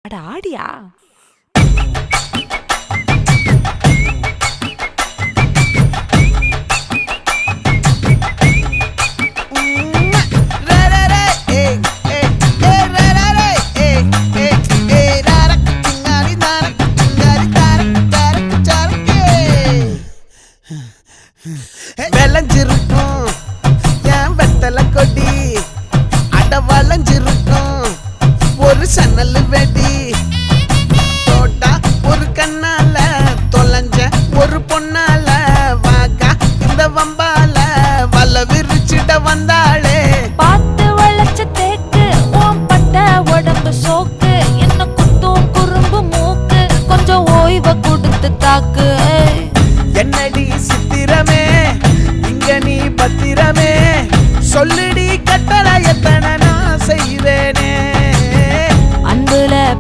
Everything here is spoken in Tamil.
அட ஆடியா? விளைஞ்சிருக்கும் என் வெத்தலை கொடி, அட வளைஞ்சிருக்கும் ஒரு சன்னல் வெடி, தோட்டா ஒரு கண்ணால தொலைஞ்ச ஒரு பொண்ணால வாக்கா இந்த வம்பால வல விரிச்சிட வந்தாளே. பார்த்து வளைச்ச தேக்கு ஓம் பட்ட உடம்பு சோக்கு, என்ன குத்தும் குறும்பு மூக்கு, கொஞ்சம் ஓய்வை கொடுத்து தாக்கு. என்னடி சித்திரமே இங்க நீ பத்திரமே சொல்லுடி